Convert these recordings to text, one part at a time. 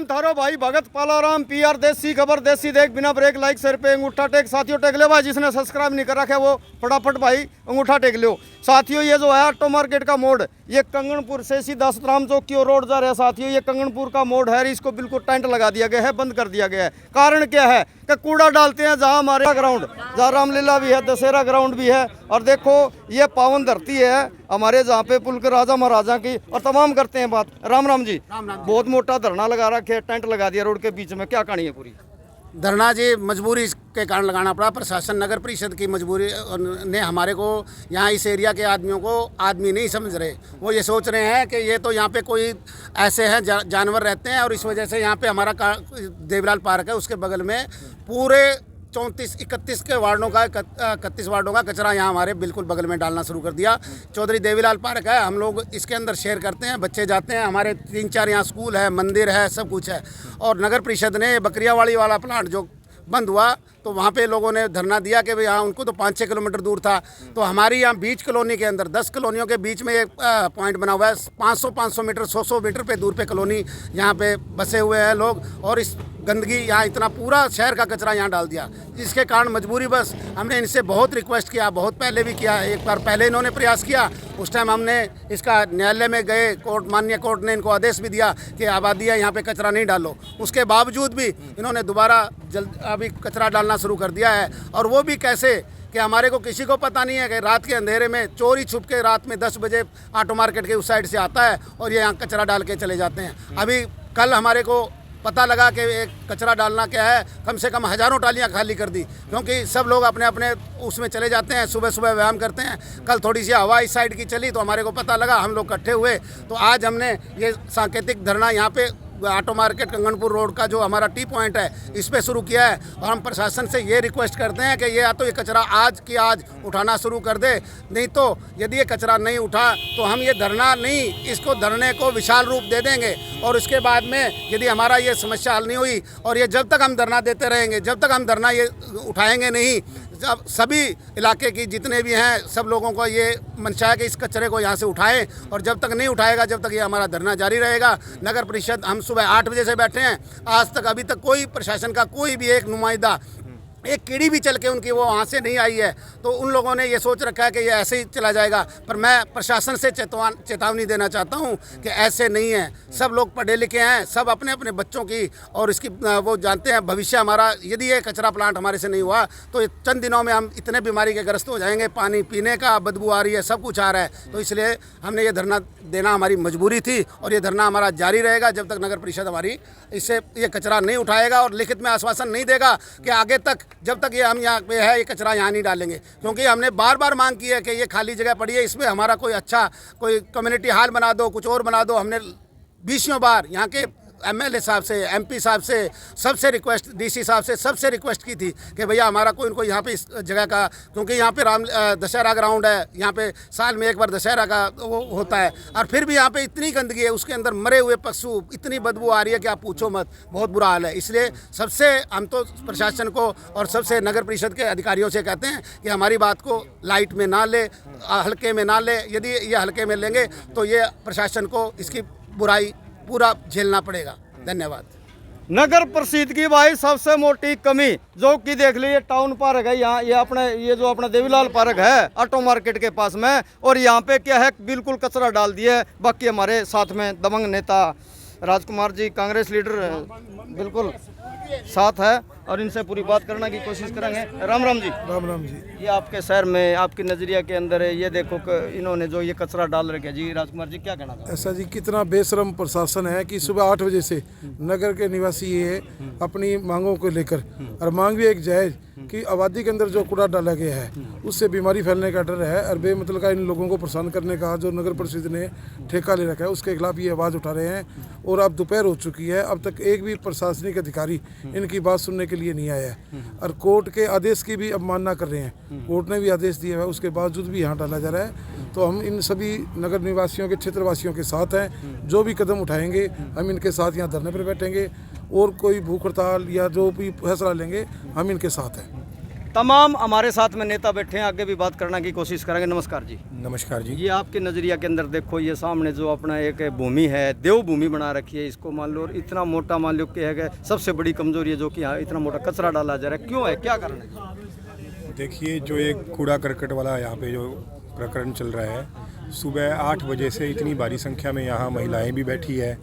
राम थारो भाई भगत पालाराम पीआर देसी खबर देसी देख बिना ब्रेक लाइक सर पे अंगूठा टेक साथियों टेक ले भाई जिसने सब्सक्राइब नहीं कर रखा है वो फटाफट भाई अंगूठा टेक लो साथियों। ये जो है ऑटो मार्केट का मोड़ ये कंगनपुर से सीधा सतराम चौक की ओर रोड जा रहा है साथियों। ये कंगनपुर का मोड़ है, इसको बिल्कुल टेंट लगा दिया गया है, बंद कर दिया गया है। कारण क्या है कि कूड़ा डालते हैं जहाँ हमारे ग्राउंड जहाँ रामलीला भी है, दशहरा ग्राउंड भी है। और देखो ये पावन धरती है हमारे जहाँ पे पुल के राजा महाराजा की। और तमाम करते हैं बात। राम राम जी। बहुत मोटा धरना लगा रखे है, टेंट लगा दिया रोड के बीच में, क्या कहानी है पूरी? धरना जी मजबूरी के कारण लगाना पड़ा। प्रशासन नगर परिषद की मजबूरी ने हमारे को यहाँ इस एरिया के आदमियों को आदमी नहीं समझ रहे। वो ये सोच रहे हैं कि ये तो यहाँ पे कोई ऐसे हैं जानवर रहते हैं और इस वजह से यहाँ पे हमारा देवलाल पार्क है, उसके बगल में पूरे 31 के वार्डों का 31 वार्डों का कचरा यहाँ हमारे बिल्कुल बगल में डालना शुरू कर दिया। चौधरी देवीलाल पार्क है, हम लोग इसके अंदर शेयर करते हैं, बच्चे जाते हैं, हमारे 3-4 यहाँ स्कूल है, मंदिर है, सब कुछ है। और नगर परिषद ने बकरियावाड़ी वाला प्लांट जो बंद हुआ तो वहाँ पे लोगों ने धरना दिया कि भाई यहाँ उनको तो 5-6 किलोमीटर दूर था। तो हमारी यहाँ बीच कॉलोनी के अंदर 10 कॉलोनियों के बीच में एक पॉइंट बना हुआ है। 500 मीटर 100 मीटर पे दूर पे कॉलोनी यहाँ पे बसे हुए हैं लोग। और इस गंदगी यहाँ इतना पूरा शहर का कचरा यहाँ डाल दिया, जिसके कारण मजबूरी बस हमने इनसे बहुत रिक्वेस्ट किया, बहुत पहले भी किया। एक बार पहले इन्होंने प्रयास किया, उस टाइम हमने इसका न्यायालय में गए, माननीय कोर्ट ने इनको आदेश भी दिया कि आबादी है यहाँ पे कचरा नहीं डालो। उसके बावजूद भी इन्होंने दोबारा अभी कचरा डालना शुरू कर दिया है। और वो भी कैसे कि हमारे को किसी को पता नहीं है कि रात के अंधेरे में चोरी छुप के रात में 10 बजे ऑटो मार्केट के उस साइड से आता है और ये यहाँ कचरा डाल के चले जाते हैं। अभी कल हमारे को पता लगा कि एक कचरा डालना क्या है, कम से कम हज़ारों टालियाँ खाली कर दी, क्योंकि सब लोग अपने अपने उसमें चले जाते हैं, सुबह सुबह व्यायाम करते हैं। कल थोड़ी सी हवा इस साइड की चली तो हमारे को पता लगा, हम लोग इकट्ठे हुए तो आज हमने ये सांकेतिक धरना यहाँ पे ऑटो मार्केट कंगनपुर रोड का जो हमारा टी पॉइंट है इस पे शुरू किया है। और हम प्रशासन से ये रिक्वेस्ट करते हैं कि ये या तो ये कचरा आज की आज उठाना शुरू कर दे, नहीं तो यदि ये कचरा नहीं उठा तो हम ये धरना नहीं, इसको धरने को विशाल रूप दे देंगे। और उसके बाद में यदि हमारा ये समस्या हल नहीं हुई और ये जब तक हम धरना देते रहेंगे, जब तक हम धरना ये उठाएंगे नहीं, जब सभी इलाके की जितने भी हैं सब लोगों को ये मंशा है कि इस कचरे को यहाँ से उठाएं। और जब तक नहीं उठाएगा जब तक ये हमारा धरना जारी रहेगा। नगर परिषद हम सुबह 8 बजे से बैठे हैं, आज तक अभी तक कोई प्रशासन का कोई भी एक नुमाइंदा, एक कीड़ी भी चल के उनकी वो वहाँ से नहीं आई है। तो उन लोगों ने ये सोच रखा है कि ये ऐसे ही चला जाएगा। पर मैं प्रशासन से चेतावनी देना चाहता हूँ कि ऐसे नहीं है। सब लोग पढ़े लिखे हैं, सब अपने अपने बच्चों की और इसकी वो जानते हैं भविष्य हमारा। यदि ये कचरा प्लांट हमारे से नहीं हुआ तो चंद दिनों में हम इतने बीमारी के ग्रस्त हो जाएंगे, पानी पीने का बदबू आ रही है, सब कुछ आ रहा है। तो इसलिए हमने ये धरना देना हमारी मजबूरी थी और ये धरना हमारा जारी रहेगा जब तक नगर परिषद हमारी इससे ये कचरा नहीं उठाएगा और लिखित में आश्वासन नहीं देगा कि आगे तक जब तक ये हम यहाँ पे है ये कचरा यहाँ नहीं डालेंगे। क्योंकि हमने बार बार मांग की है कि ये खाली जगह पड़ी है, इसमें हमारा कोई अच्छा कोई कम्युनिटी हॉल बना दो, कुछ और बना दो। हमने 20 बार यहाँ के एमएलए साहब से, एमपी साहब से, सबसे रिक्वेस्ट, डीसी साहब से सबसे रिक्वेस्ट की थी कि भैया हमारा कोई इनको यहाँ पे इस जगह का, क्योंकि यहाँ पे दशहरा ग्राउंड है, यहाँ पे साल में एक बार दशहरा का वो होता है। और फिर भी यहाँ पे इतनी गंदगी है, उसके अंदर मरे हुए पशु, इतनी बदबू आ रही है कि आप पूछो मत, बहुत बुरा हाल है। इसलिए सबसे हम तो प्रशासन को और सबसे नगर परिषद के अधिकारियों से कहते हैं कि हमारी बात को लाइट में ना ले, हल्के में ना ले। यदि ये हल्के में लेंगे तो ये प्रशासन को इसकी बुराई पूरा झेलना पड़ेगा। धन्यवाद। नगर परिषद की भाई सबसे मोटी कमी जो कि देख लीजिए टाउन पार्क है यहाँ, ये जो अपना देवीलाल पार्क है ऑटो मार्केट के पास में, और यहाँ पे क्या है बिल्कुल कचरा डाल दिया है। बाकी हमारे साथ में दबंग नेता राजकुमार जी कांग्रेस लीडर बिल्कुल साथ है और इनसे पूरी बात करने की कोशिश करेंगे। राम राम जी। राम राम जी। ये आपके शहर में आपकी नजरिया के अंदर है, ये देखो कि इन्होंने जो ये कचरा डाल रखा है जी, राजकुमार जी क्या कहना था? ऐसा जी कितना बेशरम प्रशासन है कि सुबह 8 बजे से नगर के निवासी ये अपनी मांगों को लेकर, और मांग भी एक जायज कि आबादी के अंदर जो कूड़ा डाला गया है उससे बीमारी फैलने का डर है और बेमतलब का इन लोगों को परेशान करने का जो नगर परिषद ने ठेका ले रखा है उसके खिलाफ ये आवाज़ उठा रहे हैं। और अब दोपहर हो चुकी है, अब तक एक भी प्रशासनिक अधिकारी इनकी बात सुनने के लिए नहीं आया है और कोर्ट के आदेश की भी अवमानना कर रहे हैं। कोर्ट ने भी आदेश दिया है, उसके बावजूद भी यहाँ डाला जा रहा है। तो हम इन सभी नगर निवासियों के, क्षेत्रवासियों के साथ हैं। जो भी कदम उठाएंगे हम इनके साथ यहाँ धरने पर बैठेंगे और कोई भूख हड़ताल या जो भी फैसला लेंगे हम इनके साथ हैं। तमाम हमारे साथ में नेता बैठे हैं, आगे भी बात करने की कोशिश करेंगे। नमस्कार जी। नमस्कार जी। ये आपके नज़रिया के अंदर देखो, ये सामने जो अपना एक भूमि है, देव भूमि बना रखी है, इसको मान लो, और इतना मोटा मान लो कि है कि सबसे बड़ी कमजोरी है जो कि यहाँ इतना मोटा कचरा डाला जा रहा है, क्यों है, क्या कारण है? देखिए, जो एक कूड़ा करकट वाला यहाँ पे जो प्रकरण चल रहा है, सुबह 8 बजे से इतनी भारी संख्या में यहाँ महिलाएं भी बैठी है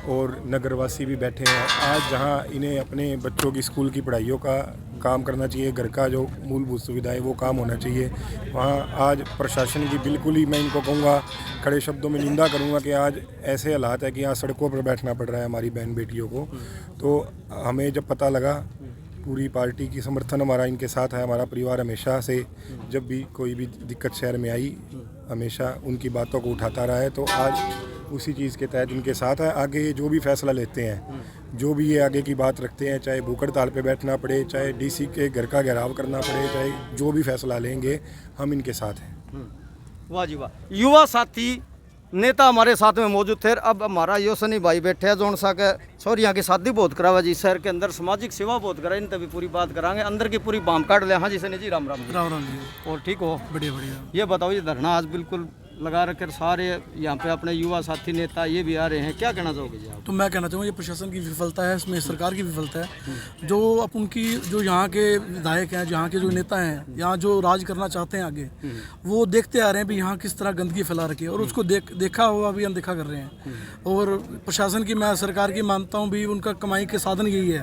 और नगरवासी भी बैठे हैं। आज जहाँ इन्हें अपने बच्चों की स्कूल की पढ़ाइयों का काम करना चाहिए, घर का जो मूलभूत सुविधाएं वो काम होना चाहिए, वहाँ आज प्रशासन की बिल्कुल ही, मैं इनको कहूँगा, खड़े शब्दों में निंदा करूँगा कि आज ऐसे हालात है कि यहाँ सड़कों पर बैठना पड़ रहा है हमारी बहन बेटियों को। तो हमें जब पता लगा, पूरी पार्टी की समर्थन हमारा इनके साथ है। हमारा परिवार हमेशा से जब भी कोई भी दिक्कत शहर में आई, हमेशा उनकी बातों को उठाता रहा है। तो आज उसी चीज़ के तहत इनके साथ है। आगे जो भी फैसला लेते हैं, जो भी ये आगे की बात रखते हैं, चाहे भूख हड़ताल पे बैठना पड़े, चाहे डीसी के घर का घेराव करना पड़े, चाहे जो भी फैसला लेंगे, हम इनके साथ हैं। वाह जी वाह। युवा साथी नेता हमारे साथ में मौजूद थे। अब हमारा योसनी भाई बैठे हैं, जोन सा के सॉरी, यहाँ की शादी बहुत करावा जी, शहर के अंदर सामाजिक सेवा बहुत करा, इन तभी पूरी बात कराएंगे, अंदर की पूरी बाम काट ले। हाँ जी सनी जी, राम राम जी। राम राम जी। और ठीक हो? बढ़िया बढ़िया। ये बताओ, ये धरना आज बिल्कुल लगा रखे सारे यहाँ पे अपने युवा साथी नेता ये भी आ रहे हैं, क्या कहना चाहोगे जी आप? तो मैं कहना चाहूँगा, ये प्रशासन की विफलता है, इसमें सरकार की विफलता है। जो अब उनकी जो यहाँ के विधायक हैं, यहाँ के जो नेता हैं, यहाँ जो राज करना चाहते हैं आगे, वो देखते आ रहे हैं भी यहाँ किस तरह गंदगी फैला रखी है, और उसको देखा हुआ भी अनदेखा कर रहे हैं। और प्रशासन की, मैं सरकार की मानता हूँ भी, उनका कमाई के साधन यही है।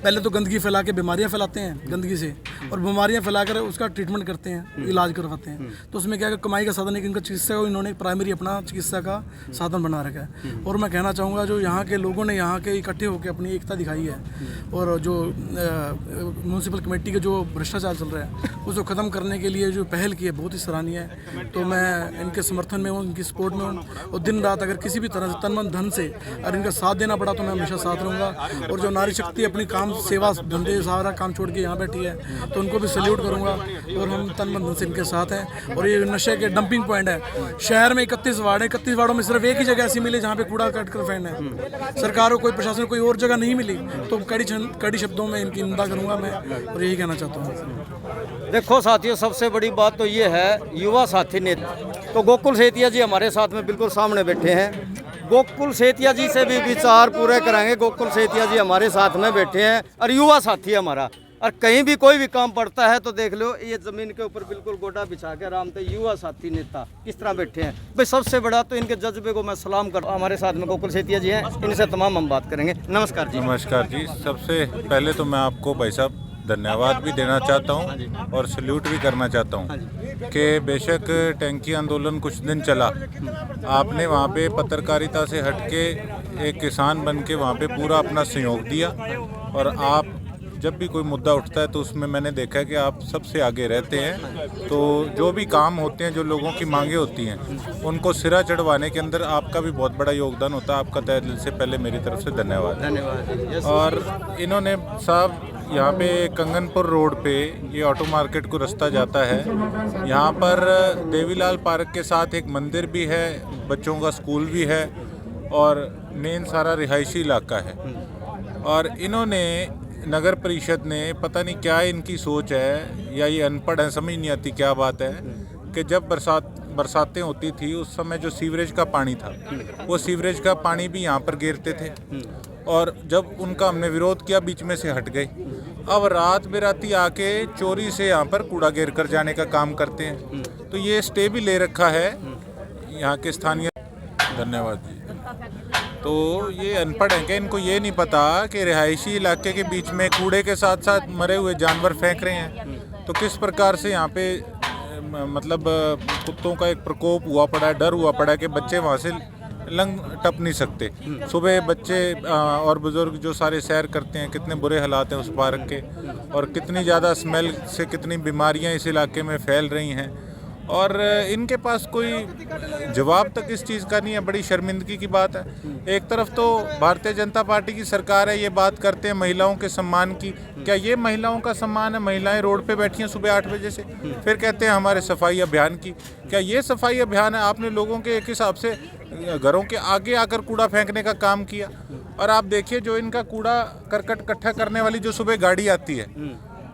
पहले तो गंदगी फैला के बीमारियाँ फैलाते हैं गंदगी से, और बीमारियाँ फैलाकर उसका ट्रीटमेंट करते हैं, इलाज करवाते हैं। तो उसमें क्या है, कमाई का साधन है कि इनका चिकित्सा को इन्होंने प्राइमरी अपना चिकित्सा का साधन बना रखा है। और मैं कहना चाहूँगा, जो यहाँ के लोगों ने यहाँ के इकट्ठे होकर अपनी एकता दिखाई है, और जो म्यूनसिपल कमेटी के जो भ्रष्टाचार चल रहा है उसको ख़त्म करने के लिए जो पहल की है, बहुत ही सराहनीय है। तो मैं इनके समर्थन में हूँ, इनकी सपोर्ट में हूँ, और दिन रात अगर किसी भी तरह से तन मन धन से अगर इनका साथ देना पड़ा तो मैं हमेशा साथ रहूँगा। और जो नारी शक्ति अपनी काम सेवा धंधे सारा काम छोड़ के यहाँ बैठी है, तो उनको भी सल्यूट करूँगा, और हम तन मन धन से इनके साथ हैं। और ये नशे के डंपिंग पॉइंट है, शहर में 31 वार्ड है, 31 वार्डों में सिर्फ एक ही जगह ऐसी मिली जहाँ पे कूड़ा कट कर फेंकना है। सरकार को, कोई प्रशासन को कोई और जगह नहीं मिली, तो कड़ी शब्दों में इनकी निंदा करूँगा मैं, और यही कहना चाहता हूँ। देखो साथियों, सबसे बड़ी बात तो ये है, युवा साथी नेता तो गोकुल सेतिया जी हमारे साथ में बिल्कुल सामने बैठे हैं। गोकुल सेतिया जी से भी विचार पूरे कराएंगे। गोकुल सेतिया जी हमारे साथ में बैठे हैं, और युवा साथी हमारा, और कहीं भी कोई भी काम पड़ता है तो देख लो, ये जमीन के ऊपर बिल्कुल गोटा बिछा के आराम से युवा साथी नेता किस तरह बैठे हैं। भाई सबसे बड़ा तो इनके जज्बे को मैं सलाम कर। हमारे साथ में गोकुल सेतिया जी हैं, इनसे तमाम हम बात करेंगे। नमस्कार जी। नमस्कार जी। सबसे पहले तो मैं आपको भाई साहब धन्यवाद भी देना चाहता हूं, और सल्यूट भी करना चाहता हूं कि बेशक टैंकी आंदोलन कुछ दिन चला, आपने वहां पे पत्रकारिता से हटके एक किसान बन के वहाँ पे पूरा अपना सहयोग दिया। और आप जब भी कोई मुद्दा उठता है तो उसमें मैंने देखा है कि आप सबसे आगे रहते हैं। तो जो भी काम होते हैं, जो लोगों की मांगे होती हैं, उनको सिरा चढ़वाने के अंदर आपका भी बहुत बड़ा योगदान होता है। आपका तहे दिल से पहले मेरी तरफ से धन्यवाद। धन्यवाद। और इन्होंने साहब यहाँ पे कंगनपुर रोड पे ये ऑटो मार्केट को रास्ता जाता है, यहाँ पर देवीलाल पार्क के साथ एक मंदिर भी है, बच्चों का स्कूल भी है, और मेन सारा रिहायशी इलाका है। और इन्होंने नगर परिषद ने, पता नहीं क्या इनकी सोच है, या ये अनपढ़ है, समझ नहीं आती क्या बात है, कि जब बरसातें होती थी उस समय जो सीवरेज का पानी था, वो सीवरेज का पानी भी यहाँ पर गिरते थे, और जब उनका हमने विरोध किया बीच में से हट गए। अब रात बेराती आके चोरी से यहाँ पर कूड़ा गिर कर जाने का काम करते हैं। तो ये स्टे भी ले रखा है यहाँ के स्थानीय। धन्यवाद जी। तो ये अनपढ़ हैं क्या? इनको ये नहीं पता कि रिहायशी इलाके के बीच में कूड़े के साथ साथ मरे हुए जानवर फेंक रहे हैं। तो किस प्रकार से यहाँ पे मतलब कुत्तों का एक प्रकोप हुआ पड़ा है, डर हुआ पड़ा है कि बच्चे वहाँ से लंघ टप नहीं सकते। सुबह बच्चे और बुजुर्ग जो सारे सैर करते हैं, कितने बुरे हालात हैं उस पार्क के, और कितनी ज़्यादा स्मेल से कितनी बीमारियां इस इलाके में फैल रही हैं, और इनके पास कोई जवाब तक इस चीज़ का नहीं है। बड़ी शर्मिंदगी की बात है। एक तरफ तो भारतीय जनता पार्टी की सरकार है, ये बात करते हैं महिलाओं के सम्मान की। क्या ये महिलाओं का सम्मान है? महिलाएं रोड पे बैठी हैं सुबह 8 बजे से, फिर कहते हैं हमारे सफाई अभियान की। क्या ये सफाई अभियान है? आपने लोगों के एक हिसाब से घरों के आगे आकर कूड़ा फेंकने का काम किया। और आप देखिए, जो इनका कूड़ा करकट इकट्ठा करने वाली जो सुबह गाड़ी आती है,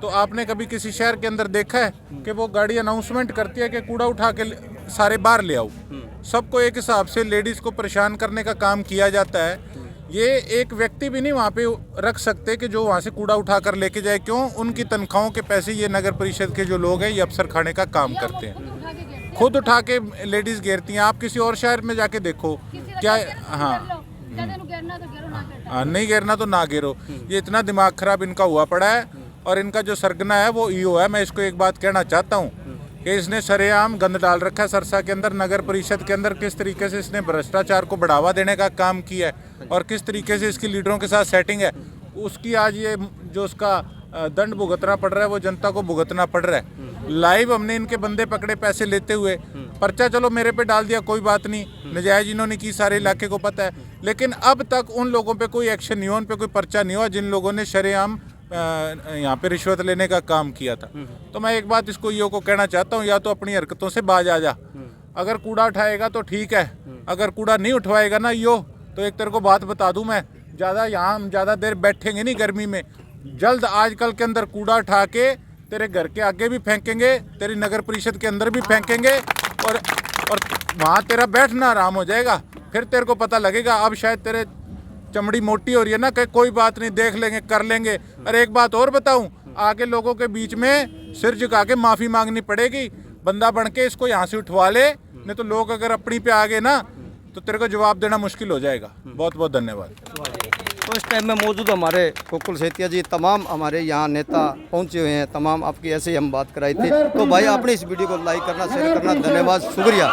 तो आपने कभी किसी शहर के अंदर देखा है कि वो गाड़ी अनाउंसमेंट करती है कि कूड़ा उठा के सारे बाहर ले आओ? सबको एक हिसाब से लेडीज़ को परेशान करने का काम किया जाता है। ये एक व्यक्ति भी नहीं वहाँ पे रख सकते कि जो वहाँ से कूड़ा उठा कर लेके जाए। क्यों? उनकी तनख्वाहों के पैसे ये नगर परिषद के जो लोग हैं ये अफसर खाने का काम करते हैं, खुद उठा के लेडीज़ घेरती हैं। आप किसी और शहर में जाके देखो क्या। हाँ, नहीं घेरना तो ना घेरो। ये इतना दिमाग खराब इनका हुआ पड़ा है। और इनका जो सरगना है वो ईओ है। मैं इसको एक बात कहना चाहता हूँ कि इसने सरेआम गंद डाल रखा है सरसा के अंदर, नगर परिषद के अंदर। किस तरीके से इसने भ्रष्टाचार को बढ़ावा देने का काम किया है और किस तरीके से इसकी लीडरों के साथ सेटिंग है, उसकी आज ये जो उसका दंड भुगतना पड़ रहा है वो जनता को भुगतना पड़ रहा है। लाइव हमने इनके बंदे पकड़े पैसे लेते हुए। पर्चा चलो मेरे पे डाल दिया, कोई बात नहीं, नजायज इन्होंने की, सारे इलाके को पता है। लेकिन अब तक उन लोगों पे कोई एक्शन नहीं हुआ, उन पे कोई पर्चा नहीं हुआ जिन लोगों ने शरेआम यहाँ पे रिश्वत लेने का काम किया था। तो मैं एक बात इसको ईओ को कहना चाहता हूँ, या तो अपनी हरकतों से बाज आ जा। अगर कूड़ा उठाएगा तो ठीक है, अगर कूड़ा नहीं उठवाएगा ना ईओ, तो एक तेरे को बात बता दूं मैं, हम ज़्यादा देर बैठेंगे नहीं गर्मी में। जल्द आजकल के अंदर कूड़ा उठा के तेरे घर के आगे भी फेंकेंगे, तेरी नगर परिषद के अंदर भी फेंकेंगे और वहाँ तेरा बैठना आराम हो जाएगा। फिर तेरे को पता लगेगा। अब शायद तेरे चमड़ी मोटी हो रही है ना, कि कोई बात नहीं, देख लेंगे, कर लेंगे। और एक बात और बताऊं, आगे लोगों के बीच में सिर झुका के माफ़ी मांगनी पड़ेगी। बंदा बन के इसको यहाँ से उठवा ले, नहीं तो लोग अगर अपनी पे आ गए ना तो तेरे को जवाब देना मुश्किल हो जाएगा। बहुत बहुत धन्यवाद। तो इस टाइम में मौजूद हमारे गोकुल सेतिया जी, तमाम हमारे यहाँ नेता पहुँचे हुए हैं, तमाम आपकी ऐसे ही हम बात कराई थी। तो भाई आपने इस वीडियो को लाइक करना, शेयर करना, धन्यवाद, शुक्रिया।